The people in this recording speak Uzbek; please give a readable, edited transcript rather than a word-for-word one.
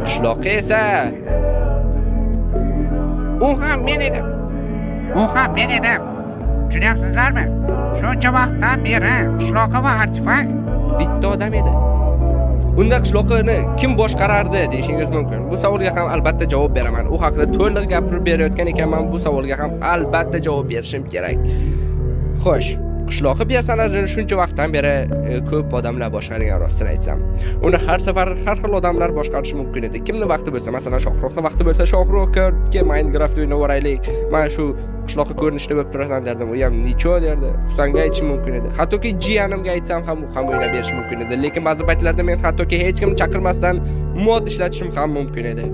Qishloqqa esa U ham men edim. U ham men edim. Tushunyapsizlarmi? Shuncha vaqtdan beri qishloqqa va artefakt bitta odam edi. Unda qishloqni kim boshqarardi deyishingiz mumkin. Bu savolga ham albatta javob beraman. U haqida to'liq gapirib berayotgan ekanman, bu savolga ham albatta javob berishim kerak. Xo'sh, qishloqi personajini shuncha vaqtdan beri ko'p odamlar boshqargan rostini aytsam. Uni har safar har xil odamlar boshqarishi mumkin edi. Kimning vaqti bo'lsa, masalan, Shohruxning vaqti bo'lsa, Shohruxga Minecraft o'ynab o'raylik. Mana shu qishloqqa ko'rinishda bo'lib turasan derdim. U ham necho derdi. Husanga aytishim mumkin edi. Hattoki jiyanimga aytsam ham u ham o'ynab berishi mumkin edi. Lekin ba'zi paytlarda men hattoki hech kimni chaqirmasdan mod ishlatishim ham mumkin edi.